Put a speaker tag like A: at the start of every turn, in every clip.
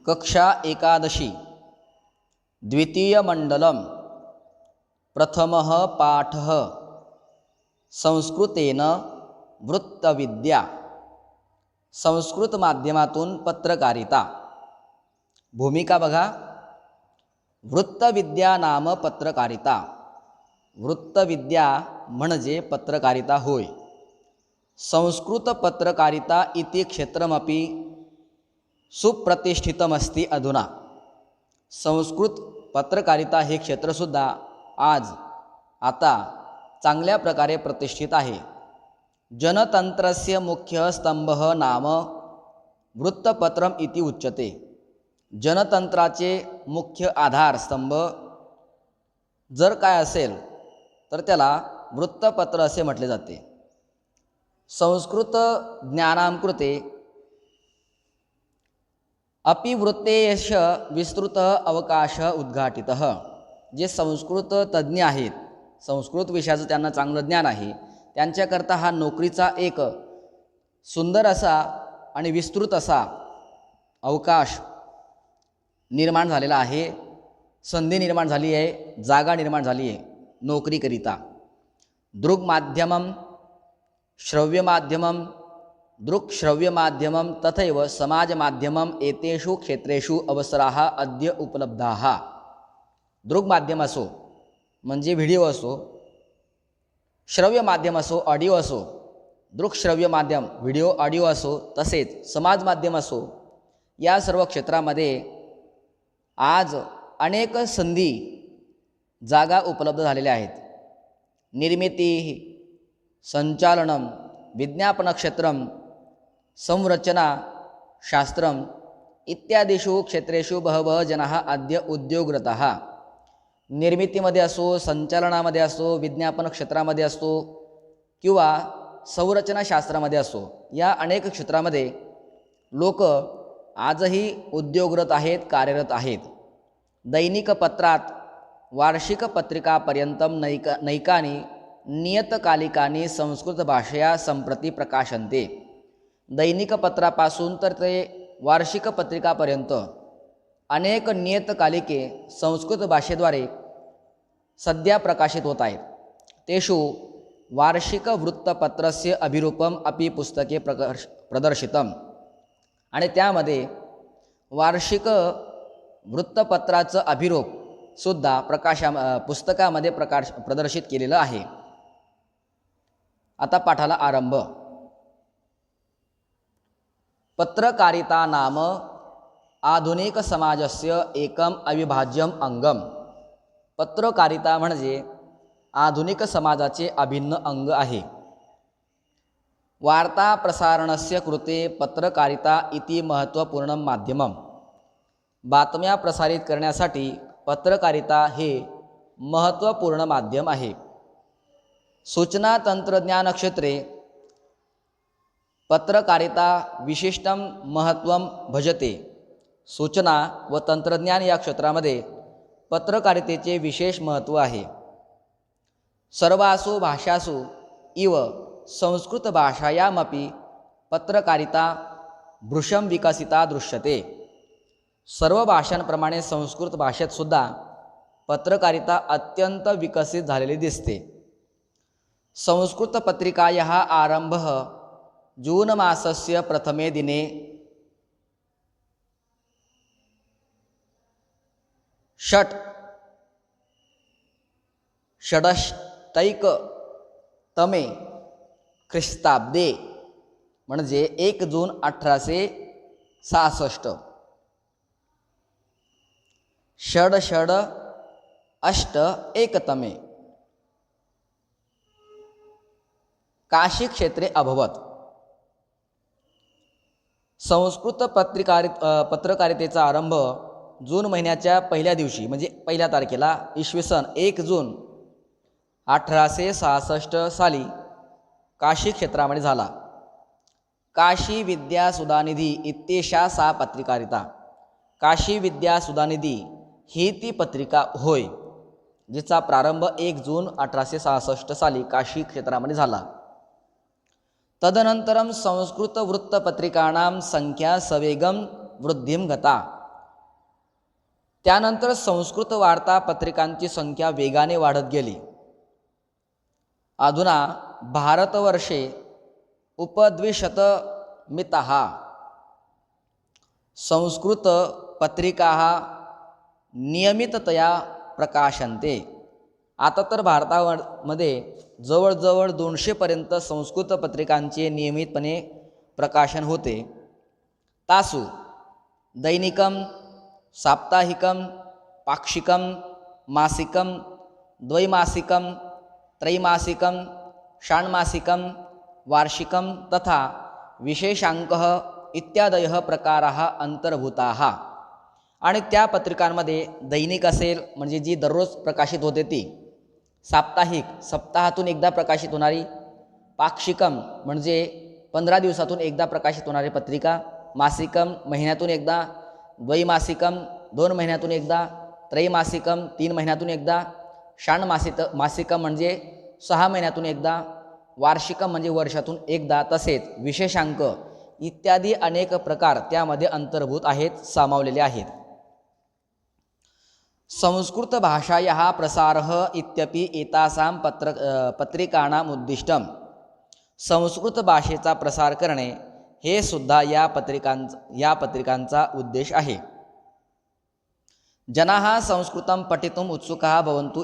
A: कक्षा एकादशी द्वितीयमण्डलं प्रथमः पाठः संस्कृतेन वृत्तविद्या संस्कृत माध्यमातून पत्रकारिता। भूमिका बघा, वृत्तविद्या नाम पत्रकारिता। वृत्तविद्या म्हणजे पत्रकारिता होय। संस्कृत पत्रकारिता इति क्षेत्रमपि सुप्रतिष्ठितमस्ति अधुना। संस्कृत पत्रकारिता हे क्षेत्रसुद्धा आता चांगल्या प्रकारे प्रतिष्ठित आहे। जनतंत्रस्य मुख्य स्तंभः नाम वृत्तपत्रम इति उच्यते। जनतंत्राचे मुख्य आधारस्तंभ जर काय असेल तर त्याला वृत्तपत्र असे म्हटले जाते। संस्कृत ज्ञानां कृते अपि वृत्तेश विस्तृत अवकाश उद्घाटितः। जे संस्कृत तज्ज्ञ आहेत, संस्कृत विषयाचं त्यांना चांगलं ज्ञान आहे, त्यांच्याकरता हा नोकरीचा एक सुंदर असा आणि विस्तृत असा अवकाश निर्माण झालेला आहे। संधी निर्माण झाली आहे, जागा निर्माण झाली आहे नोकरीकरिता। दृक्माध्यमं श्रव्यमाध्यमं दृक्श्रव्यमाध्यमं तथैव समाजमाध्यमम् एतेषु क्षेत्रेषु अवसराः अद्य उपलब्धाः। दृक्माध्यम असो म्हणजे व्हिडिओ असो, श्रव्य माध्यम असो ऑडिओ असो, दृक्श्रव्य माध्यम व्हिडिओ ऑडिओ असो, तसेच समाज माध्यम असो, या सर्व क्षेत्रामध्ये आज अनेक संधी जागा उपलब्ध झालेल्या आहेत। निर्मिती, संचालनम, विज्ञापन क्षेत्रम, संरचना शास्त्रम इत्यादिषु क्षेत्रेषु बहवः जनाः अद्य उद्योगरताः। निर्मितीमध्ये असो, संचालनामध्ये असो, विज्ञापन क्षेत्रामध्ये असो किंवा संरचना शास्त्रामध्ये असो, या अनेक क्षेत्रामध्ये लोक आजही उद्योगरत आहेत, कार्यरत आहेत। दैनिक पत्रात वार्षिक पत्रिकापर्यंतं नैकानि नियतकालिकानि संस्कृत भाषया संप्रति प्रकाशन्ते। दैनिक पत्रापासून तर ते वार्षिक पत्रिकापर्यंत अनेक नियतकालिके संस्कृत भाषेद्वारे सध्या प्रकाशित होत आहेत। तेषु वार्षिक वृत्तपत्रस्य अभिरूपम अपि पुस्तके प्रदर्शितम। आणि त्यामध्ये वार्षिक वृत्तपत्राचं अभिरूप सुद्धा पुस्तकामध्ये प्रदर्शित केलेलं आहे। आता पाठाला आरंभ। पत्रकारिता नाम आधुनिक समाजस्य एकम अविभाज्यम अंगम। पत्रकारिता म्हणजे आधुनिक समाजाचे अभिन्न अंग आहे। वार्ता प्रसारणस्य कृते पत्रकारिता इति महत्त्वपूर्णं माध्यमम। बातम्या प्रसारित करण्यासाठी पत्रकारिता हे महत्त्वपूर्ण माध्यम आहे। सूचना तंत्रज्ञान क्षेत्रे पत्रकारिता विशिष्टं महत्त्वं भजते। सूचना व तंत्रज्ञान या क्षेत्रामध्ये पत्रकारितेचे विशेष महत्त्व आहे। सर्वासु भाषासु इव संस्कृत भाषायामपि पत्रकारिता भृशं विकसिता दृश्यते। सर्व भाषांप्रमाणे संस्कृत भाषेत सुद्धा पत्रकारिता अत्यंत विकसित झालेली दिसते। संस्कृत पत्रिकायाः आरंभः जून मासस्य प्रथमे दिने षडष्टैकतमे ख्रिस्ताब्दे म्हणजे 1 जून 1866। षडष्टैकतमे काशी क्षेत्रे अभवत्। संस्कृत पत्रकारितेचा आरंभ जून महिन्याच्या पहिल्या दिवशी म्हणजे पहिल्या तारखेला इसवी सन 1 जून 1866 साली काशी क्षेत्रामध्ये झाला। काशी विद्या सुधानिधी इत्येषा सा पत्रकारिता। काशी विद्या सुधानिधी ही ती पत्रिका होय, जिचा प्रारंभ 1 जून 1866 साली काशी क्षेत्रामध्ये झाला। तदनंतरं संस्कृत वृत्तपत्रिकाणां संख्या सवेगं वृद्धिं गता। त्यानंतर संस्कृत वार्तापत्रिकांची संख्या वेगाने वाढत गेली. अधुना भारतवर्षे उपद्विशतमिताः संस्कृतपत्रिकाः नियमिततया प्रकाशन्ते. आता तर भारतामध्ये जवळजवळ 200पर्यंत संस्कृत पत्रिकांचे नियमितपणे प्रकाशन होते. तासु दैनिकं, साप्ताहिकं, पाक्षिकं, मासिकं, द्वैमासिकं, त्रैमासिकं, षाण्मासिकं, वार्षिकं तथा विशेषांकः इत्यादयः प्रकाराः अंतर्भूताः. आणि त्या पत्रिकांमध्ये दैनिक असेल म्हणजे जी दररोज प्रकाशित होते ती, साप्ताहिक सप्ताहातून एकदा प्रकाशित होणारी, पाक्षिकम म्हणजे 15 दिवसातून एकदा प्रकाशित होणारी पत्रिका, मासिकम महिन्यातून एकदा, द्वैमासिकम 2 महिन्यातून एकदा, त्रैमासिकम 3 महिन्यातून एकदा, मासिकम म्हणजे 6 महिन्यातून एकदा, वार्षिकम म्हणजे वर्षातून एकदा, तसेच विशेषांक इत्यादी अनेक प्रकार त्यामध्ये अंतर्भूत आहेत, सामावलेले आहेत. संस्कृत भाषायाः प्रसारः इत्यपि एतासां पत्रिकाणाम् उद्दिष्टं. संस्कृत भाषेचा प्रसार करणे हे सुद्धा या पत्रिकांचा उद्देश आहे. जनाः संस्कृतं पठितुम् उत्सुकाः भवन्तु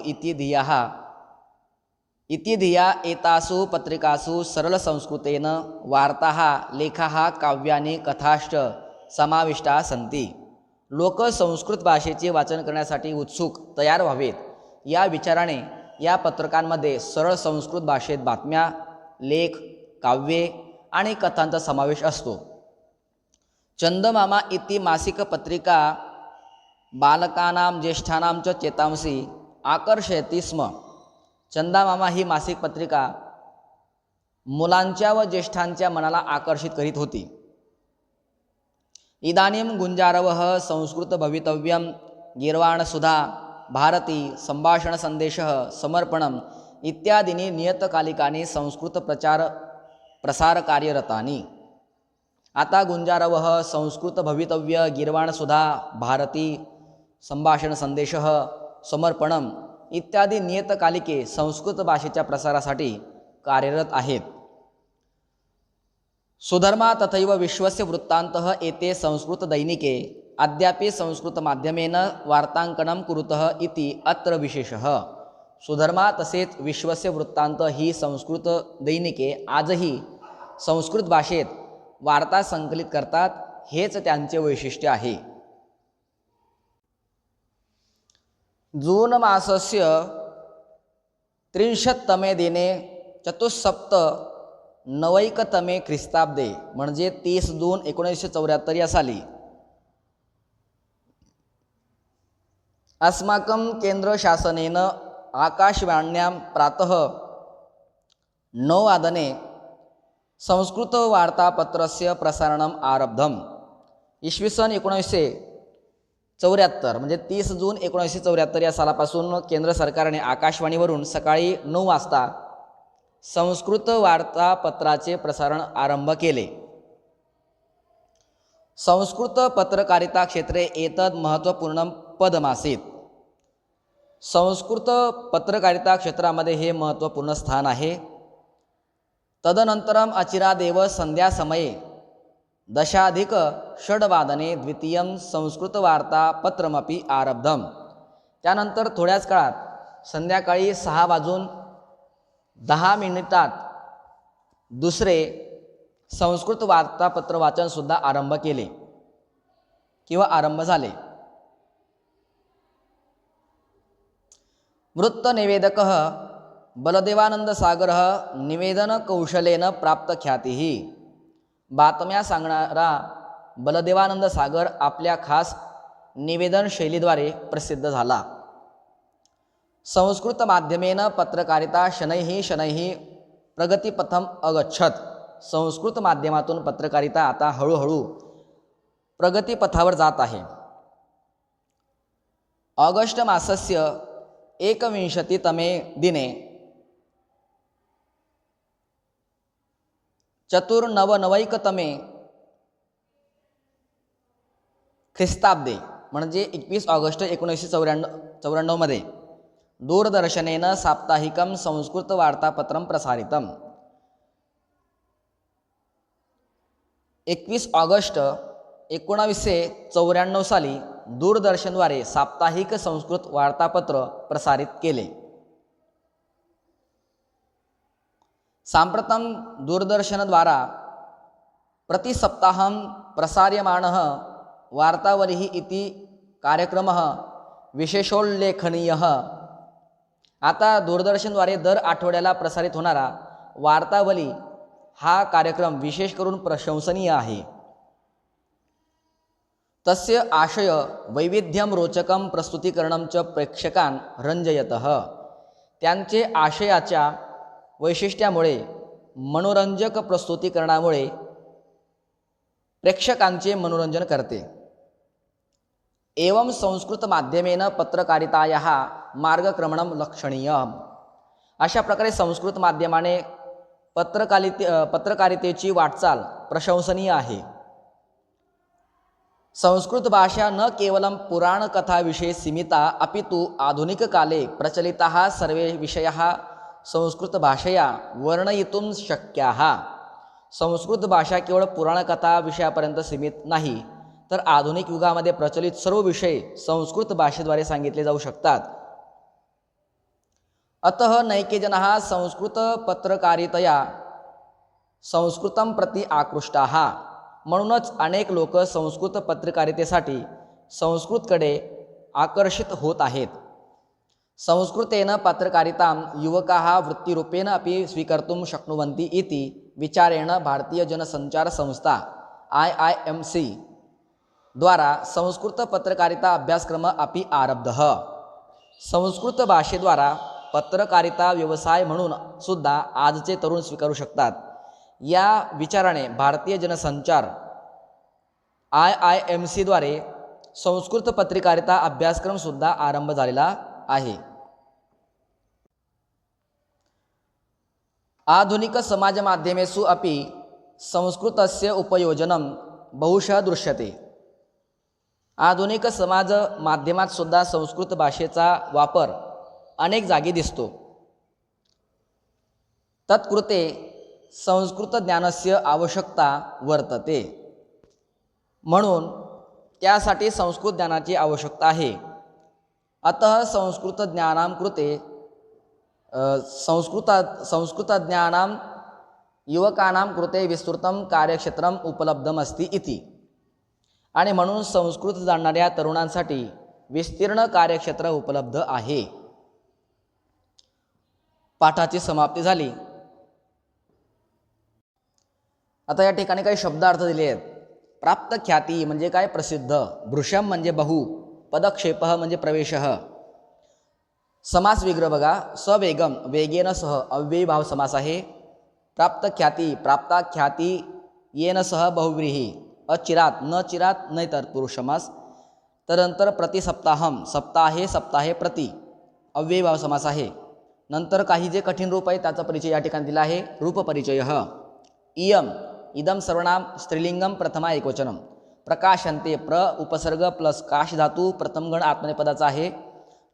A: इति धिया एतासु पत्रिकासु सरलसंस्कृतेन वार्ताः, लेखाः, काव्यानि, कथाश्च समाविष्टाः सन्ति. लोक संस्कृत भाषेचे वाचन करण्यासाठी उत्सुक तयार व्हावेत या विचाराने या पत्रकांमध्ये सरळ संस्कृत भाषेत बातम्या, लेख, काव्ये आणि कथांचा समावेश असतो. चंदमामा इति मासिक पत्रिका बालकानां ज्येष्ठानां च चेतांसी आकर्षयति स्म. चंदामामा ही मासिक पत्रिका मुलांच्या व ज्येष्ठांच्या मनाला आकर्षित करीत होती. इदानीं गुंजारवः संस्कृत भवितव्यं, गीर्वाणसुधा, भारती, संभाषणसंदेशः, समर्पणम् इत्यादीनि नियतकालिकानि संस्कृत प्रसार कार्यरतानि. आता गुंजारवः संस्कृत भवितव्य, गीर्वाणसुधा, भारती, संभाषणसंदेशः, समर्पणम् इत्यादी नियतकालिके संस्कृत भाषेच्या प्रसारासाठी कार्यरत आहेत. सुधर्मा तथैव विश्वस्य वृत्तान्तः एते संस्कृत दैनिके अद्यापि संस्कृत माध्यमेन वार्तांकनं कुरुतः इति अत्र विशेषः. सुधर्मा तसेच विश्वस्य वृत्तांत ही संस्कृत दैनिके आजही संस्कृत भाषेत वार्ता संकलित करतात, हेच त्यांचे वैशिष्ट्य आहे. जून मासस्य 30तमे दिने चतुस्सप्तनवैकतमे ख्रिस्ताब्दे म्हणजे 30 जून 1974 या साली अस्माकं केंद्रशासनेन आकाशवाण्यां प्रातः 9 वादने संस्कृतवार्तापत्रस्य प्रसारणम् आरब्धम्. इसवी सन 1974 म्हणजे 30 जून 1974 या सालापासून केंद्र सरकारने आकाशवाणीवरून सकाळी 9 वाजता संस्कृत वार्तापत्राचे प्रसारण आरंभ केले. संस्कृत पत्रकारिता क्षेत्रे एतद महत्त्वपूर्ण पदमासीत. संस्कृत पत्रकारिता क्षेत्रामध्ये हे महत्त्वपूर्ण स्थान आहे. तदनंतरम अचिरादेव संध्यासमये 10:06 द्वितीयं संस्कृतवार्तापत्रमपि आरब्धम्. त्यानंतर थोड्याच काळात संध्याकाळी 6:10 दुसरे संस्कृत वार्तापत्र वाचन सुद्धा आरंभ केले किंवा आरंभ झाले. वृत्तनिवेदकः बलदेवानंद सागरः निवेदन कौशलेन प्राप्त ख्यातिः. बातम्या सांगणारा बलदेवानंद सागर आपल्या खास निवेदन शैलीद्वारे प्रसिद्ध झाला. संस्कृत माध्यमेन पत्रकारिता शनैः प्रगतिपथम अगच्छत. संस्कृत माध्यमातून पत्रकारिता आता हळूहळू प्रगतिपथावर जात आहे. ऑगस्ट मासस्य 21तमे दिने 499तमे ख्रिस्ताब्दे म्हणजे 21 ऑगस्ट 1994 दूरदर्शनेन साप्ताहिकं संस्कृतवार्तापत्रं प्रसारितम्. 21 ऑगस्ट 1994 साली दूरदर्शनद्वारे साप्ताहिक संस्कृत वार्तापत्र प्रसारित केले. साम्प्रतं दूरदर्शनद्वारा प्रतिसप्ताहं प्रसार्यमाणः वार्तावलिः इति कार्यक्रमः विशेषोल्लेखनीयः. आता दूरदर्शनद्वारे दर आठवड्याला प्रसारित होणारा वार्तावली हा कार्यक्रम विशेष करून प्रशंसनीय आहे. तस्य आशय वैविध्यं रोचकं प्रस्तुतीकरणं च प्रेक्षकान् रंजयतः. त्यांचे आशयाच्या वैशिष्ट्यामुळे मनोरंजक प्रस्तुतीकरणामुळे प्रेक्षकांचे मनोरंजन करते. एवं संस्कृत माध्यमेन पत्रकारितायाः मार्गक्रमणं लक्षणीयम्. अशा प्रकारे संस्कृत माध्यमाने पत्रकारितेची वाटचाल प्रशंसनीय आहे. संस्कृत भाषा न केवलं पुराणकथाविषये सीमिता अपितु आधुनिककाले प्रचलिताः सर्वे विषयाः संस्कृतभाषया वर्णयितुं शक्याः. संस्कृत भाषा केवळ पुराणकथा विषयापर्यंत सीमित नाही, तर आधुनिक युगामध्ये प्रचलित सर्व विषय संस्कृत भाषेद्वारे सांगितले जाऊ शकतात. अतः नैके जनाः संस्कृतपत्रकारितया संस्कृतं प्रति आकृष्टाः. म्हणूनच अनेक लोक संस्कृत पत्रकारितेसाठी संस्कृतकडे आकर्षित होत आहेत. संस्कृतेन पत्रकारितां युवकाः वृत्तिरूपेण अपि स्वीकर्तुं शक्नुवन्ति इति विचारेण भारतीय जनसंचार संस्था IIMC द्वारा संस्कृत पत्रकारिता अभ्यासक्रम अपि आरब्धः. संस्कृत भाषेद्वारा पत्रकारिता व्यवसाय म्हणून सुद्धा आजचे तरुण स्वीकारू शकतात. या विचाराने भारतीय जनसंचार IIMC द्वारे संस्कृत पत्रकारिता अभ्यासक्रम सुद्धा आरंभ झालेला आहे. आधुनिक समाज माध्यमेषु अपि संस्कृतस्य उपयोजनं बहुशः दृश्यते. आधुनिक समाज माध्यमात सुद्धा संस्कृत भाषेचा वापर अनेक जागी दिसतो. तत्कृते संस्कृत ज्ञानस्य आवश्यकता वर्तते. म्हणून त्यासाठी संस्कृत ज्ञानाची आवश्यकता आहे. अतः संस्कृत ज्ञानां कृते संस्कृतज्ञानां युवकानां कृते विस्तृतं कार्यक्षेत्रम् उपलब्धम् अस्ति इति. आणि म्हणून संस्कृत जाणणाऱ्या तरुणांसाठी विस्तीर्ण कार्यक्षेत्र उपलब्ध आहे. पाठाची समाप्ती झाली. आता या ठिकाणी काही शब्दार्थ दिले आहेत. प्राप्त ख्याती म्हणजे काय? प्रसिद्ध. भृशम म्हणजे बहु. पदक्षेप म्हणजे प्रवेश. समास विग्रह बघा. सवेगम वेगेन सह अव्ययी भाव समास आहे. प्राप्त ख्याती प्राप्ता ख्याती येन सह बहुव्रीही. अचिरात न चिरात नाही तत्पुरुष समास. तदनंतर प्रतिसप्ताहम सप्ताहे सप्ताहे प्रति अव्ययी भाव समास आहे. नंतर काही जे कठीण रूप आहे त्याचा परिचय या ठिकाणी दिला आहे. रूप परिचय. इयम इदम सर्वनाम स्त्रीलिंगम प्रथमा एकवचनम. प्रकाशन्ते प्र उपसर्ग प्लस काश धातू प्रथम गण आत्मनेपदाचा आहे.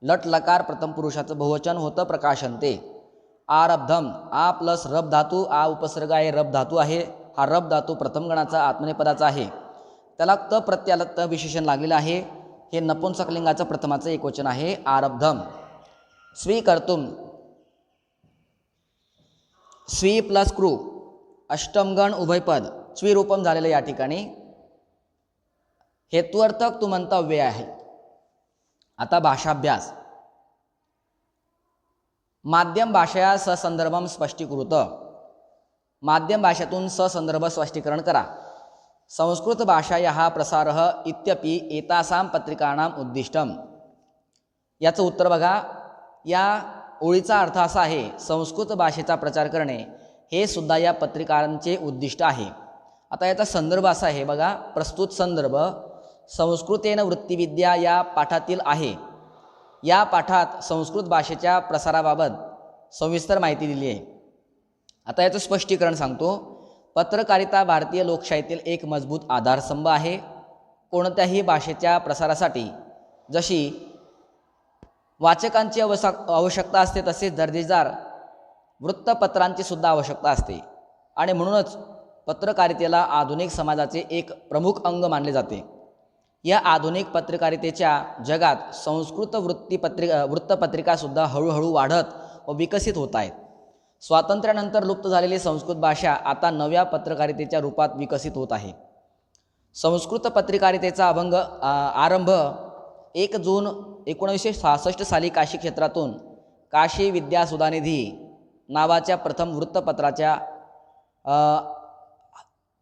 A: लट लकार प्रथम पुरुषाचं बहुवचन होतं प्रकाशन्ते. आरब्धम आ प्लस रब धातू आ उपसर्ग आहे रब धातू आहे. हा रब धातू प्रथम गणाचा आत्मनेपदाचा आहे. त्याला त प्रत्याला त विशेषण लागलेलं आहे. हे नपुंसकलिंगाचं प्रथमाचं एकवचन आहे आरब्धम. स्वीकर्तुम स्वी प्लस क्रू अष्टमगण उभयपद स्वीरूपम झालेलं या ठिकाणी. हेतुअर्थक तुमंतव्य आहे. आता भाषाभ्यास. माध्यम भाषया ससंदर्भम स्पष्टीकृत. माध्यम भाषेतून ससंदर्भ स्पष्टीकरण करा. संस्कृत भाषायाः प्रसारः इत्यपि एतासां पत्रिकाणाम् उद्दिष्टम. याचं उत्तर बघा. या ओळीचा अर्थ असा आहे संस्कृत भाषेचा प्रचार करणे हे सुद्धा या पत्रिकांचे उद्दिष्ट आहे. आता याचा संदर्भ असा आहे बघा. प्रस्तुत संदर्भ संस्कृतेन वृत्तिविद्या या पाठातील आहे. या पाठात संस्कृत भाषेच्या प्रसाराबाबत सविस्तर माहिती दिली आहे. आता याचं स्पष्टीकरण सांगतो. पत्रकारिता भारतीय लोकशाहीतील एक मजबूत आधारस्तंभ आहे. कोणत्याही भाषेच्या प्रसारासाठी जशी वाचकांची आवश्यकता असते तसेच दर्जेदार वृत्तपत्रांची सुद्धा आवश्यकता असते आणि म्हणूनच पत्रकारितेला आधुनिक समाजाचे एक प्रमुख अंग मानले जाते। या आधुनिक पत्रकारितेच्या जगात संस्कृत वृत्तपत्रिकासुद्धा हळूहळू वाढत व विकसित होत आहेत। स्वातंत्र्यानंतर लुप्त झालेली संस्कृत भाषा आता नव्या पत्रकारितेच्या रूपात विकसित होत आहे। संस्कृत पत्रकारितेचा आरंभ 1 जून 1966 साली काशी क्षेत्रातून काशी विद्या सुधानिधी नावाच्या प्रथम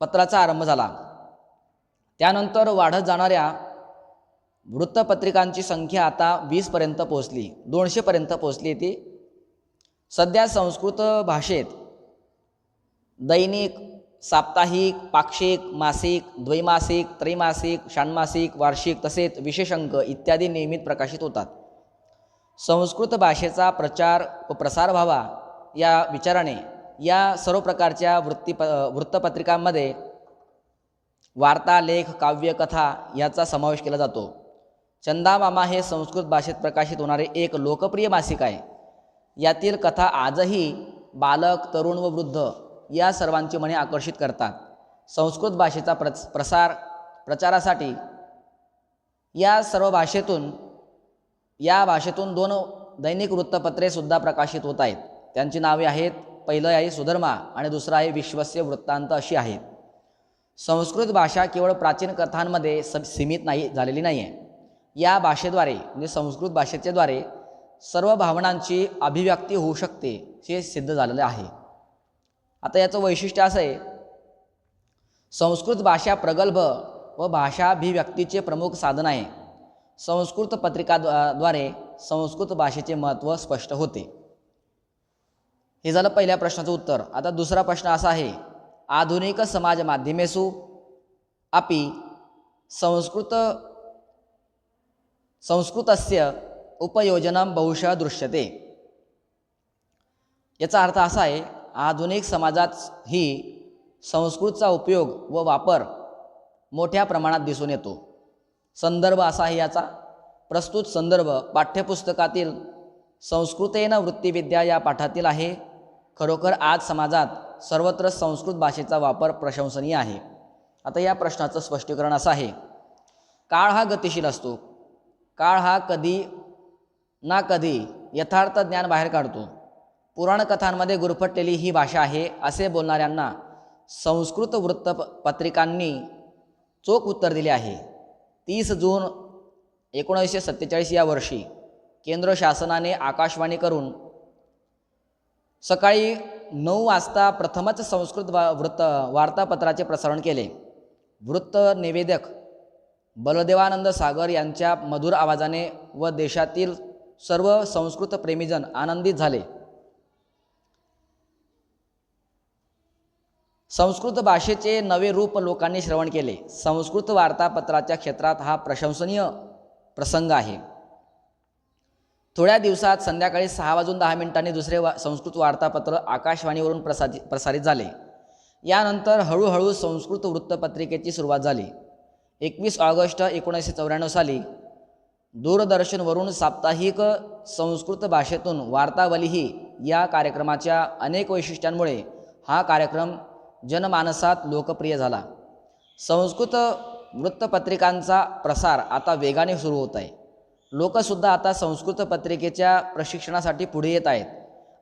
A: पत्राचा आरंभ झाला। त्यानंतर वाढत जाणाऱ्या वृत्तपत्रिकांची संख्या आता 20 पर्यंत पोहोचली, 200 पर्यंत पोहोचली ती। सध्या संस्कृत भाषेत दैनिक, साप्ताहिक, पाक्षिक, मासिक, द्वैमासिक, त्रैमासिक, षाण्मासिक, वार्षिक तसेच विशेष अंक इत्यादी नियमित प्रकाशित होतात। संस्कृत भाषेचा प्रचार व प्रसार व्हावा या विचाराने या सर्व प्रकारच्या वृत्तपत्रिकांमध्ये वार्ता, लेख, काव्य, कथा याचा समावेश केला जातो। चंदामामा हे संस्कृत भाषेत प्रकाशित होणारे एक लोकप्रिय मासिक आहे। यातील कथा आजही बालक, तरुण व वृद्ध या सर्वांची मने आकर्षित करतात। संस्कृत भाषेचा प्रचारासाठी या भाषेतून 2 दैनिक वृत्तपत्रे सुद्धा प्रकाशित होत आहेत। त्यांची नावे आहेत, पहिलं आहे सुधर्मा आणि दुसरं आहे विश्वस्य वृत्तांत अशी आहेत। संस्कृत भाषा केवळ प्राचीन कथांमध्ये सीमित झालेली नाही आहे। या भाषेद्वारे म्हणजे संस्कृत भाषेच्याद्वारे सर्व भावनांची अभिव्यक्ती होऊ शकते हे सिद्ध झालेले आहे। आता याचं वैशिष्ट्य असं आहे, संस्कृत भाषा प्रगल्भ व भाषाभिव्यक्तीचे प्रमुख साधन आहे। संस्कृत पत्रिकाद्वारे संस्कृत भाषेचे महत्त्व स्पष्ट होते। हे झालं पहिल्या प्रश्नाचं उत्तर। आता दुसरा प्रश्न असा आहे, आधुनिक समाज माध्यमेषु अपि संस्कृतस्य उपयोजनं बहुशः दृश्यते। याचा अर्थ असा आहे, आधुनिक समाजात ही संस्कृतचा उपयोग व वापर मोठ्या प्रमाणात दिसून येतो। संदर्भ असा आहे याचा, प्रस्तुत संदर्भ पाठ्यपुस्तकातील संस्कृतेन वृत्तिविद्या या पाठातील आहे। खरोखर आज समाजात सर्वत्र संस्कृत भाषेचा वापर प्रशंसनीय आहे। आता या प्रश्नाचं स्पष्टीकरण असं आहे, काळ हा गतिशील असतो। काळ हा कधी ना कधी यथार्थ ज्ञान बाहेर काढतो। पुराणकथांमध्ये गुरफटलेली ही भाषा आहे असे बोलणाऱ्यांना संस्कृत वृत्तपत्रिकांनी चोख उत्तर दिले आहे। 30 जून 1947 या वर्षी केंद्र शासनाने आकाशवाणी करून सकाळी 9 वाजता प्रथमच संस्कृत वार्तापत्राचे प्रसारण केले। वृत्त निवेदक बलदेवानंद सागर यांच्या मधुर आवाजाने व देशातील सर्व संस्कृत प्रेमीजन आनंदित झाले। संस्कृत भाषेचे नवे रूप लोकांनी श्रवण केले। संस्कृत वार्तापत्राच्या क्षेत्रात हा प्रशंसनीय प्रसंग आहे। थोड्या दिवसात संध्याकाळी 6:10 दुसरे संस्कृत वार्तापत्र आकाशवाणीवरून प्रसारित झाले। यानंतर हळूहळू संस्कृत वृत्तपत्रिकेची सुरुवात झाली। 21 ऑगस्ट 1994 साली दूरदर्शनवरून साप्ताहिक संस्कृत भाषेतून वार्तावलीही या कार्यक्रमाच्या अनेक वैशिष्ट्यांमुळे हा कार्यक्रम जनमानसात लोकप्रिय झाला। संस्कृत वृत्तपत्रिकांचा प्रसार आता वेगाने सुरू होत आहे। लोकसुद्धा आता संस्कृत पत्रिकेच्या प्रशिक्षणासाठी पुढे येत आहेत।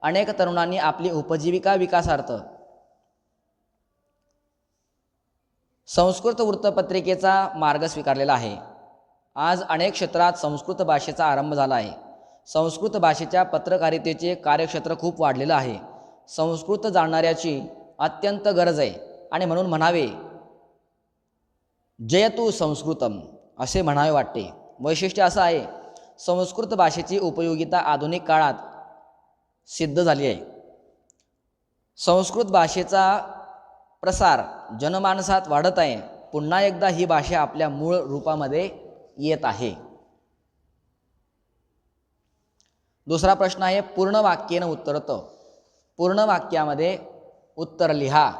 A: अनेक तरुणांनी आपली उपजीविका विकासार्थ संस्कृत वृत्तपत्रिकेचा मार्ग स्वीकारलेला आहे। आज अनेक क्षेत्रात संस्कृत भाषेचा आरंभ झाला आहे। संस्कृत भाषेच्या पत्रकारितेचे कार्यक्षेत्र खूप वाढलेलं आहे। संस्कृत जाणणाऱ्याची अत्यंत गरज आहे आणि म्हणून म्हणावे जयतु संस्कृतम असे म्हणावे वाटते। वैशिष्ट्य असं आहे, संस्कृत भाषेची उपयोगिता आधुनिक काळात सिद्ध झाली आहे। संस्कृत भाषेचा प्रसार जनमानसात वाढत आहे। पुन्हा एकदा ही भाषा आपल्या मूळ रूपामध्ये येत आहे। दुसरा प्रश्न आहे, पूर्ण वाक्येन उत्तरत। पूर्ण वाक्यामध्ये उत्तर लिहा।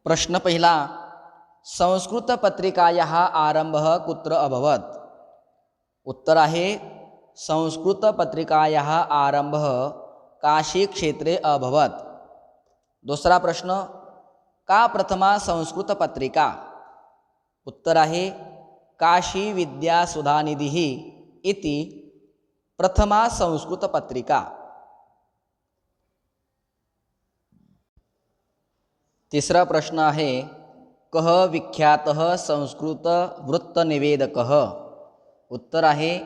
A: प्रश्न पहिला, संस्कृतपत्रिकायाः आरंभः कुत्र अभवत्? उत्तर आहे संस्कृतपत्रिकायाः आरंभः काशीक्षेत्रे अभवत्. दुसरा प्रश्न, का प्रथमा संस्कृतपत्रिका? उत्तर आहे काशी विद्यासुधानिधिः इति प्रथमा संस्कृतपत्रिका. तिसरा प्रश्न आहे, कः विख्यातः संस्कृतवृत्तनिवेदकः? उत्तर आहे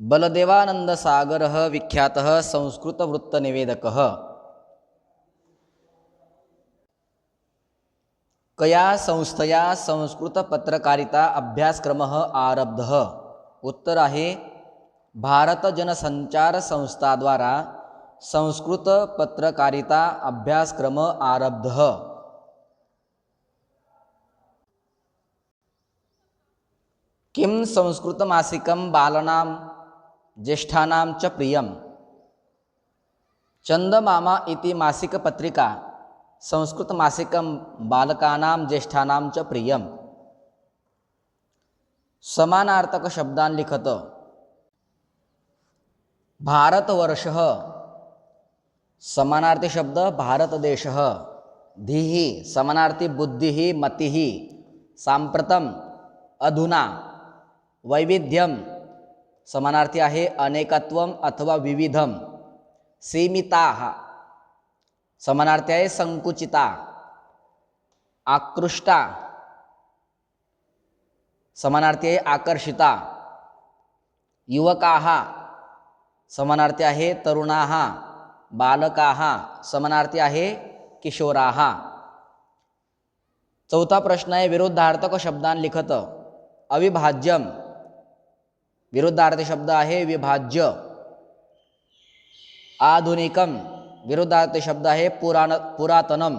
A: बलदेवानन्दसागरः विख्यातः संस्कृतवृत्तनिवेदकः. कया संस्थया संस्कृतपत्रकारिता अभ्यासक्रमः आरब्धः? उत्तर आहे भारतजनसंचार संस्थाद्वारा संस्कृतपत्रकारिता अभ्यासक्रम आरब्धः. किं संस्कृतमासिकं बालानां ज्येष्ठानां च प्रियं? चंदमामा इति मासिकपत्रिका संस्कृतमासिकं बालकानां ज्येष्ठानां च प्रियं. समानार्थक शब्दान् लिखत. भारतवर्षः समानार्थी शब्द भारतदेशः. धीः समानार्थी बुद्धिः मतिः. सांप्रतम अधुना. वैविध्यम समानार्थी आहे अनेकत्वम अथवा विविधम. सीमिताः समानार्थी आहे संकुचिता. आकृष्टा समानार्थी आहे आकर्षिता. युवकाः समानार्थी आहे तरुणाः. बालकाः समानार्थी आहे किशोराः. चौथा प्रश्न आहे विरुद्धार्थक शब्दान् लिखत. अविभाज्यम विरुद्धार्थी शब्द आहे विभाज्य. आधुनिकम विरुद्धार्थी शब्द आहे पुरातनम.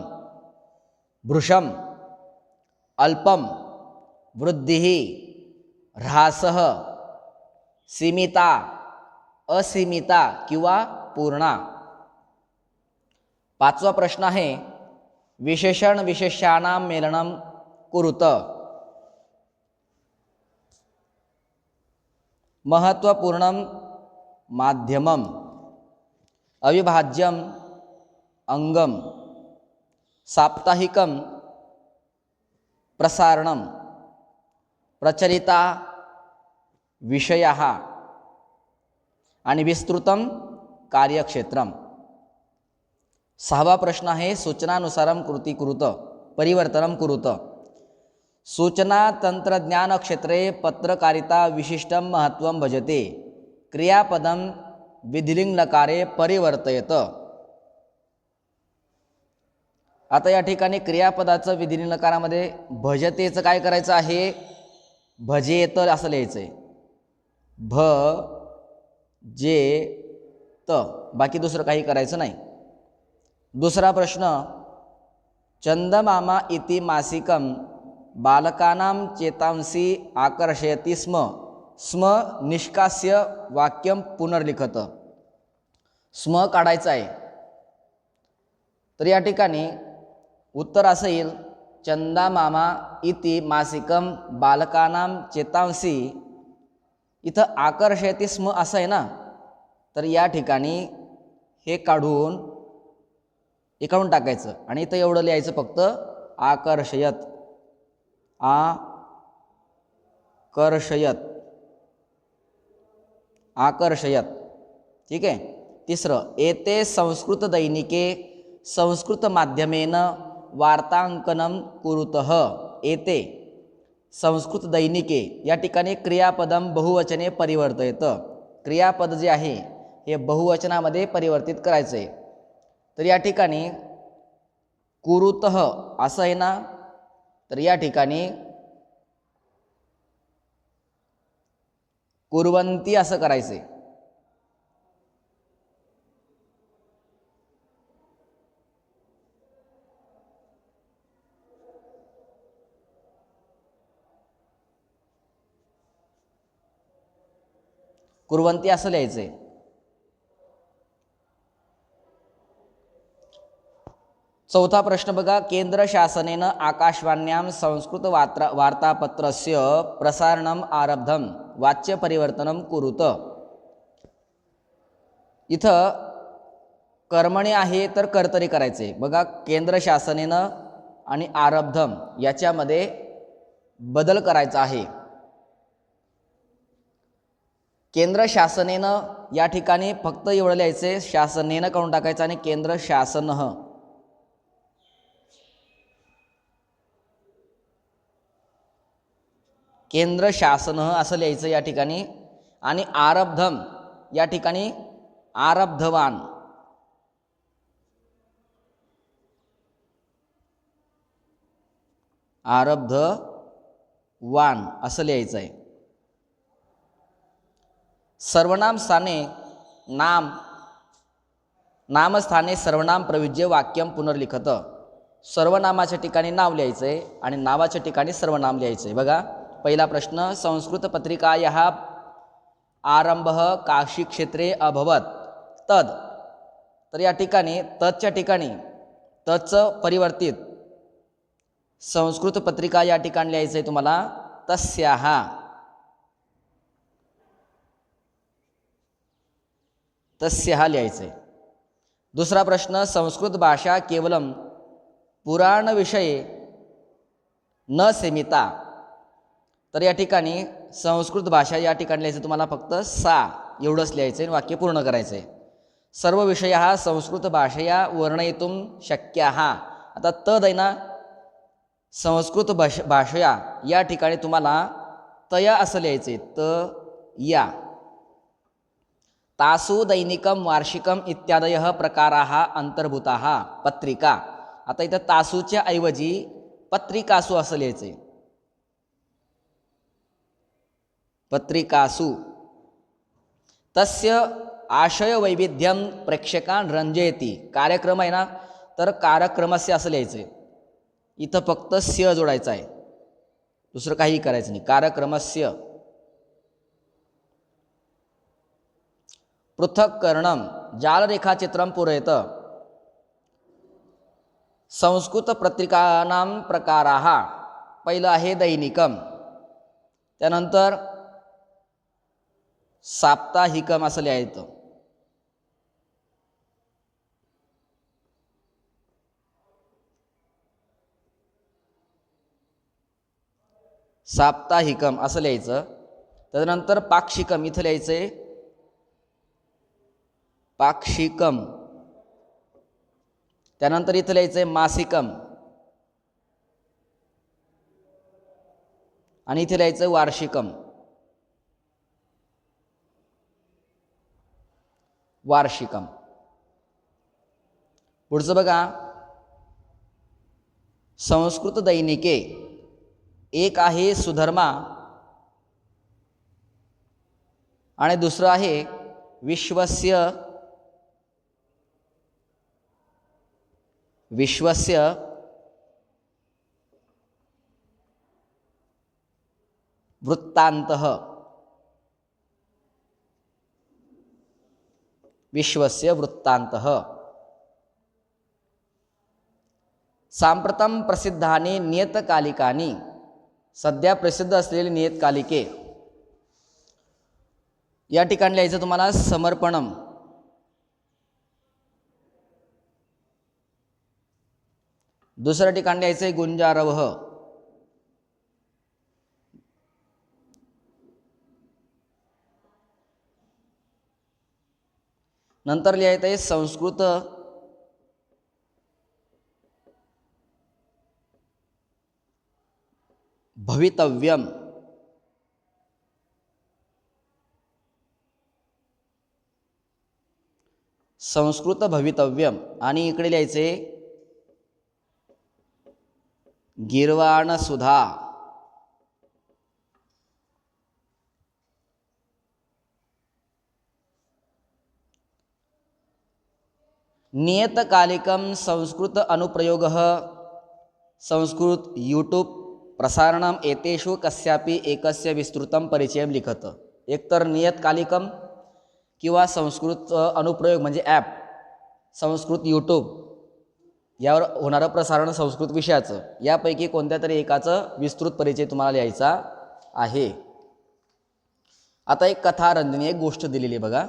A: भृशम अल्पम. वृद्धिः ह्रासः. सीमिता असीमिता किंवा पूर्णा. पाचवा प्रश्न आहे विशेषण विशेष्याणां मेलनं कुरुत. महत्वपूर्णं माध्यमम. अविभाज्यम अंगम. साप्ताहिकम प्रसारणम. प्रचलिता विषयाः आणि विस्तृतम कार्यक्षेत्रम. सहावा प्रश्न आहे सूचनानुसारम कृती कुरुत परिवर्तनम कुरुत. सूचना तंत्रज्ञान क्षेत्रे पत्रकारिता विशिष्टं महत्त्वं भजते. क्रियापदं विधिलिंगलकारे परिवर्तयत. आता या ठिकाणी क्रियापदाचं विधिलिंगलकारामध्ये भजतेचं काय करायचं आहे? भजेत असं लिहायचं आहे. भ जे त बाकी दुसरं काही करायचं नाही. दुसरा प्रश्न, चंदमामा इति मासिकं बालकानां चेतांसी आकर्षयति स्म. स्म निष्कास्य वाक्यम पुनर्लिखत. स्म काढायचं आहे. तर या ठिकाणी उत्तर असं येईल चंदामामा इति मासिकं बालकानां चेतांसी. इथं आकर्षयति स्म असं आहे ना, तर या ठिकाणी हे काढून टाकायचं आणि इथं एवढं लिहायचं फक्त आकर्षयत. आकर्षयत आकर्षयत. ठीक आहे. तिसरं, एते संस्कृत दैनिके संस्कृत माध्यमेन वार्तांकनं कुरुतः. एते संस्कृत दैनिके या ठिकाणी क्रियापदम बहुवचने परिवर्तयत. क्रियापद जे आहे हे बहुवचनामध्ये परिवर्तित करायचं आहे. तर या ठिकाणी कुरुतः असं आहे ना, तर या ठिकाणी कुर्वन्ती असं करायचं आहे. कुर्वन्ती असं लिहायचंय. चौथा प्रश्न बघा, केंद्र शासनेनं आकाशवाण्यां संस्कृत वार्तापत्रस्य प्रसारणम आरब्धम वाच्य परिवर्तनम कुरुत. इथं कर्मणी आहे तर कर्तरी करायचे. बघा, केंद्र शासनेनं आणि आरब्धम याच्यामध्ये बदल करायचा आहे. केंद्र शासनेनं या ठिकाणी फक्त एवढं लिहायचे, शासनेनं काढून टाकायचं आणि केंद्र शासनः. केंद्र शासनः असं लिहायचं या ठिकाणी. आणि आरब्धम या ठिकाणी आरब्धवान. आरब्धवान असं लिहायचं आहे. सर्वनाम स्थाने नामस्थाने सर्वनाम प्रयुज्य वाक्यम पुनर्लिखत. सर्वनामाच्या ठिकाणी नाव लिहायचं आहे आणि नावाच्या ठिकाणी सर्वनाम लिहायचं आहे. बघा, पहिला प्रश्न, संस्कृत पत्रिकायाः आरंभः काशी क्षेत्रे अभवत तद. तर या ठिकाणी तदच्या ठिकाणी तदचं परिवर्तित संस्कृत पत्रिका या ठिकाणी लिहायचं आहे तुम्हाला तस्याः. तस्याः लिहायचं आहे. दुसरा प्रश्न, संस्कृत भाषा केवलम पुराण विषये न सीमिता. तर या ठिकाणी संस्कृत भाषा या ठिकाणी लिहायचं तुम्हाला फक्त सा एवढंच लिहायचं आहे, वाक्य पूर्ण करायचं आहे. सर्व विषयाः संस्कृत भाषया वर्णयितुं शक्याः. आता तद आहे ना, संस्कृत भाषया या ठिकाणी तुम्हाला तया असं लिहायचं आहे, त या. तासु दैनिकम वार्षिकम इत्यादयः प्रकाराः अंतर्भूताः पत्रिका. आता इथं तासूच्या ऐवजी पत्रिकासु असं लिहायचं आहे, पत्रिकासु. तस्य आशय वैविध्यम प्रेक्षकान् रंजयति. कार्यक्रम आहे ना, तर कार्यक्रमस्य असं लिहायचं आहे. इथं फक्त स्य जोडायचं आहे, दुसरं काही करायचं नाही. कार्यक्रमस्य. पृथक्करणम जालरेखाचित्रं पूरयत. संस्कृत पत्रिकानां प्रकाराः. पहिलं आहे दैनिकम, त्यानंतर साप्ताहिकम असं लिहायचं. साप्ताहिकम असं लिहायचं. त्यानंतर पाक्षिकम इथं लिहायचं आहे पाक्षिकम. त्यानंतर इथं लिहायचं आहे मासिकम आणि इथे लिहायचं वार्षिकम. वार्षिकम. पुढचं बघा, संस्कृत दैनिके. एक आहे सुधर्मा आणि दुसरं आहे विश्वस्य वृत्तान्तः. विश्वस्य वृत्तान्तः. सांप्रतम प्रसिद्धानि नियतकालिकानि. सध्या प्रसिद्ध असलेली नियतकालिके. या ठिकाणी लिहायचं तुम्हाला समर्पणम. दुसऱ्या ठिकाणी लिहायचं आहे गुंजारवह. नंतर लिहायचं आहे संस्कृत भवितव्यम. संस्कृत भवितव्यम. आणि इकडे लिहायचे गीर्वाण सुधा. नियतकालिकम संस्कृत अनुप्रयोगः संस्कृत यूट्यूब प्रसारणम एतेषु कस्यापि एकस्य विस्तृतम परिचयम लिखत. एकतर नियतकालिकम किंवा संस्कृत अनुप्रयोग म्हणजे ॲप संस्कृत यूट्यूब यावर होणारं प्रसारण संस्कृत विषयाचं, यापैकी कोणत्या तरी एकाचं विस्तृत परिचय तुम्हाला लिहायचा आहे. आता एक कथा रंजनी एक गोष्ट दिलेली आहे बघा.